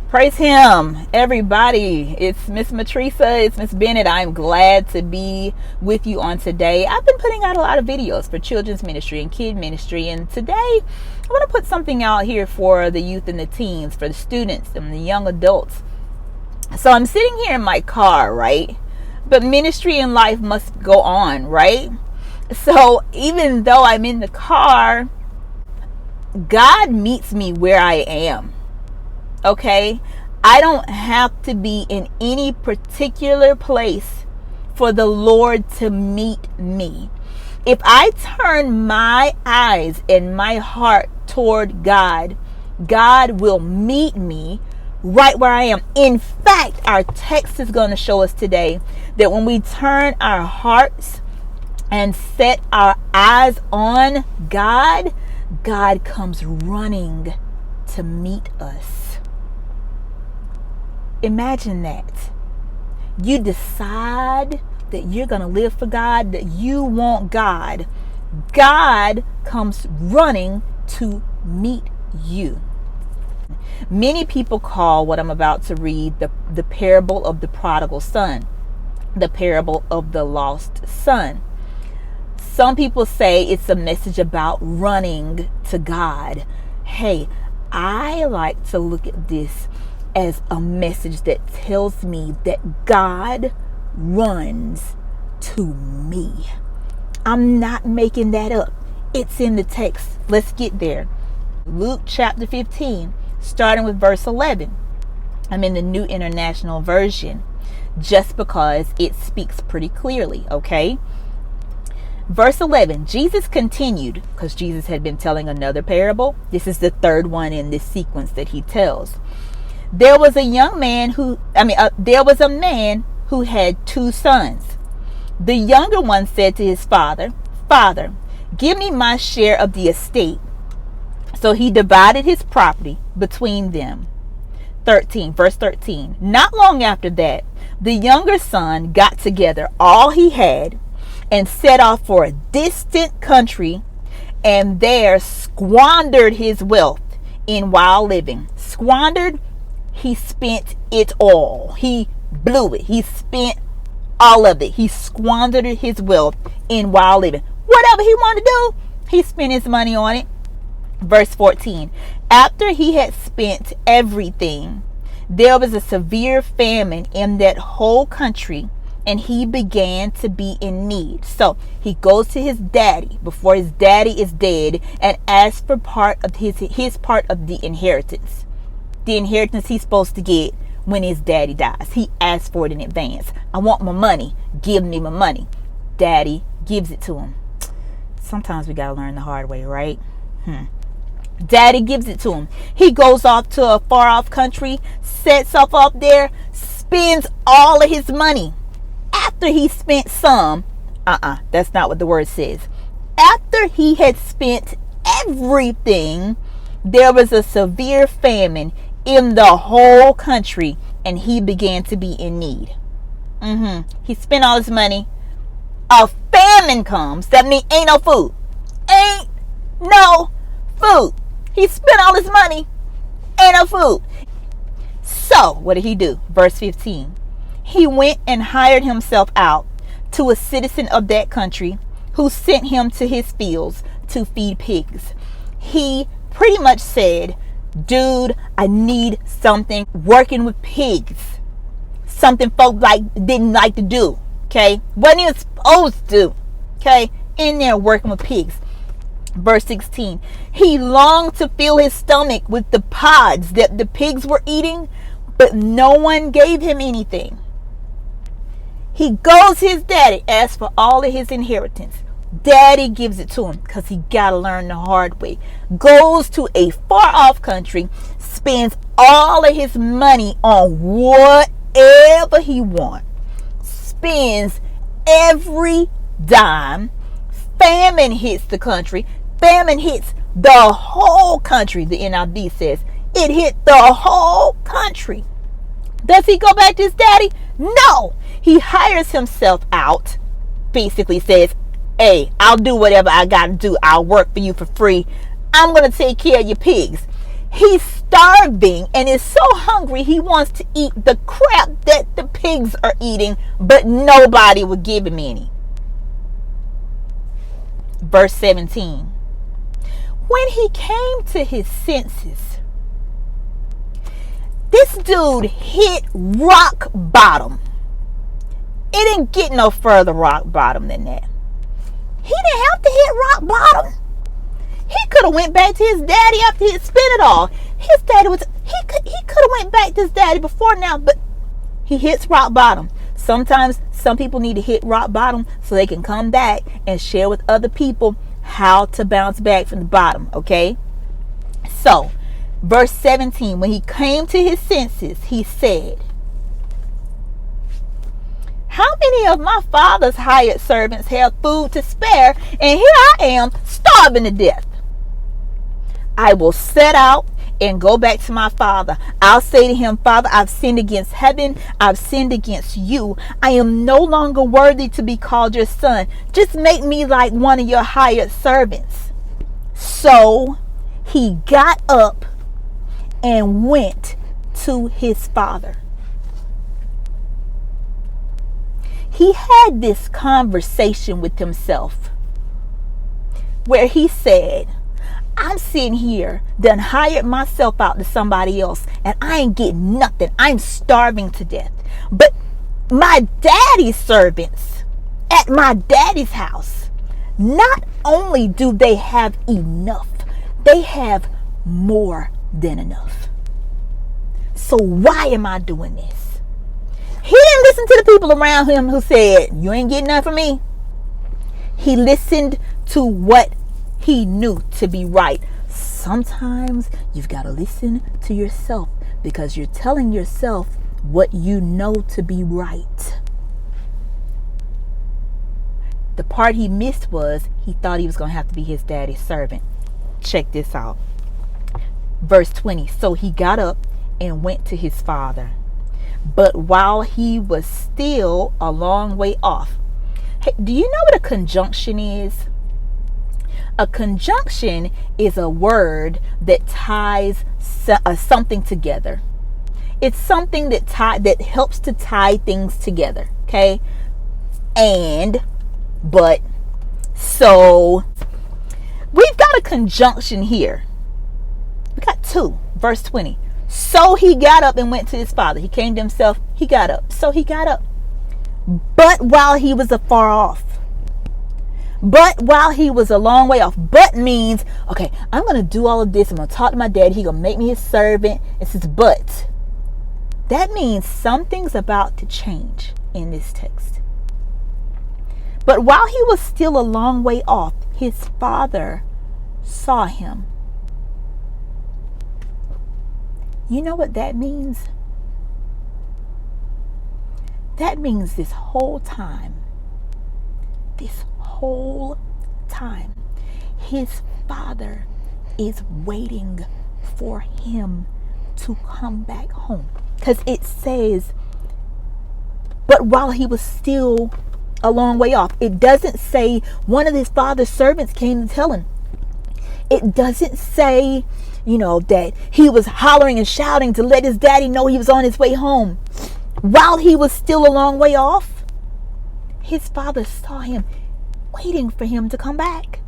Praise him, everybody. It's Miss Matrisa, it's Miss Bennett. I'm glad to be with you on today. I've been putting out a lot of videos for children's ministry and kid ministry, and today I want to put something out here for the youth and the teens, for the students and the young adults. So I'm sitting here in my car, right? But ministry and life must go on, right? So even though I'm in the car, God meets me where I am. Okay, I don't have to be in any particular place for the Lord to meet me. If I turn my eyes and my heart toward God, God will meet me right where I am. In fact, our text is going to show us today that when we turn our hearts and set our eyes on God, God comes running to meet us. Imagine that. You decide that you're going to live for God, that you want God. God comes running to meet you. Many people call what I'm about to read the parable of the prodigal son, the parable of the lost son. Some people say it's a message about running to God. Hey, I like to look at this as a message that tells me that God runs to me. I'm not making that up. It's in the text. Let's get there. Luke chapter 15, starting with verse 11. I'm in the New International Version, just because it speaks pretty clearly, okay? Verse 11, Jesus continued, because Jesus had been telling another parable. This is the third one in this sequence that he tells. There was a man who had 2 sons. The younger one said to his father, "Father, give me my share of the estate." So he divided his property between them. Verse 13. Not long after that, the younger son got together all he had and set off for a distant country, and there squandered his wealth in wild living. Squandered, he spent it all. He blew it. He spent all of it. He squandered his wealth in wild living. Whatever he wanted to do, he spent his money on it. Verse 14. After he had spent everything, there was a severe famine in that whole country, and he began to be in need. So he goes to his daddy before his daddy is dead and asks for part of his part of the inheritance. The inheritance he's supposed to get when his daddy dies. He asks for it in advance. I want my money. Give me my money. Daddy gives it to him. Sometimes we got to learn the hard way, right? Daddy gives it to him. He goes off to a far off country, sets off up there, spends all of his money. After he spent some, that's not what the word says. After he had spent everything, there was a severe famine in the whole country, and he began to be in need. He spent all his money. A famine comes. That means ain't no food. Ain't no food. He spent all his money. Ain't no food. So what did he do? Verse 15. He went and hired himself out to a citizen of that country, who sent him to his fields to feed pigs. He pretty much said, dude, I need something working with pigs. Something folk didn't like to do. Okay? Wasn't even supposed to. Okay? In there working with pigs. Verse 16. He longed to fill his stomach with the pods that the pigs were eating, but no one gave him anything. He goes to his daddy, asks for all of his inheritance. Daddy gives it to him because he got to learn the hard way. Goes to a far off country, spends all of his money on whatever he wants. Spends every dime. Famine hits the country. Famine hits the whole country, the NIV says. It hit the whole country. Does he go back to his daddy? No. He hires himself out. Basically says, hey, I'll do whatever I got to do. I'll work for you for free. I'm going to take care of your pigs. He's starving and is so hungry he wants to eat the crap that the pigs are eating, but nobody will give him any. Verse 17. When he came to his senses, this dude hit rock bottom. It didn't get no further rock bottom than that. He didn't have to hit rock bottom. He could have went back to his daddy after he had spent it all. His daddy was he could have went back to his daddy before now, but he hits rock bottom. Sometimes some people need to hit rock bottom so they can come back and share with other people how to bounce back from the bottom, okay? So, verse 17, when he came to his senses, he said, how many of my father's hired servants have food to spare, and here I am starving to death? I will set out and go back to my father. I'll say to him, Father, I've sinned against heaven. I've sinned against you. I am no longer worthy to be called your son. Just make me like one of your hired servants. So he got up and went to his father. He had this conversation with himself where he said, I'm sitting here, done hired myself out to somebody else, and I ain't getting nothing. I'm starving to death. But my daddy's servants at my daddy's house, not only do they have enough, they have more than enough. So why am I doing this? He didn't listen to the people around him who said, you ain't getting nothing from me. He listened to what he knew to be right. Sometimes you've got to listen to yourself because you're telling yourself what you know to be right. The part he missed was he thought he was going to have to be his daddy's servant. Check this out. Verse 20. So he got up and went to his father. But while he was still a long way off. Hey, do you know what a conjunction is? A conjunction is a word that ties something together. It's something that helps to tie things together. Okay? And, but, so, we've got a conjunction here. We got two. Verse 20. So he got up and went to his father. He came to himself. He got up. So he got up. But while he was afar off. But while he was a long way off. But means, okay, I'm going to do all of this. I'm going to talk to my dad. He's going to make me his servant. It says, but. That means something's about to change in this text. But while he was still a long way off, his father saw him. You know what that means? That means this whole time, his father is waiting for him to come back home. Because it says, but while he was still a long way off. It doesn't say one of his father's servants came to tell him. It doesn't say, that he was hollering and shouting to let his daddy know he was on his way home. While he was still a long way off, his father saw him waiting for him to come back.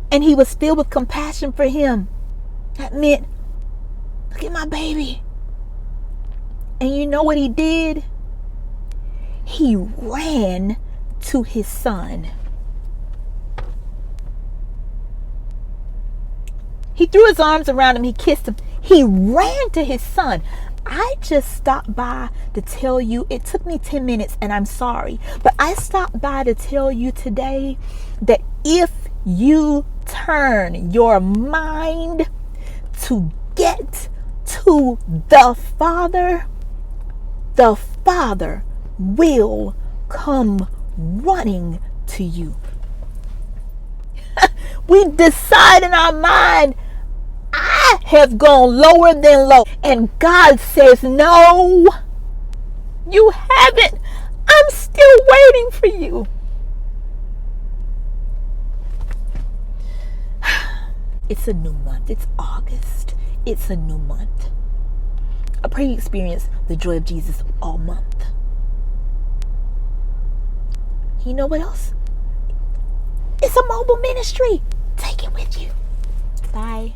And he was filled with compassion for him. That meant, look at my baby. And you know what he did? He ran to his son. He threw his arms around him. He kissed him. He ran to his son. I just stopped by to tell you, it took me 10 minutes and I'm sorry, but I stopped by to tell you today that if you turn your mind to get to the Father will come running to you. We decide in our mind, I have gone lower than low. And God says, no, you haven't. I'm still waiting for you. It's a new month. It's August. It's a new month. I pray you experience the joy of Jesus all month. You know what else? It's a mobile ministry. Take it with you. Bye.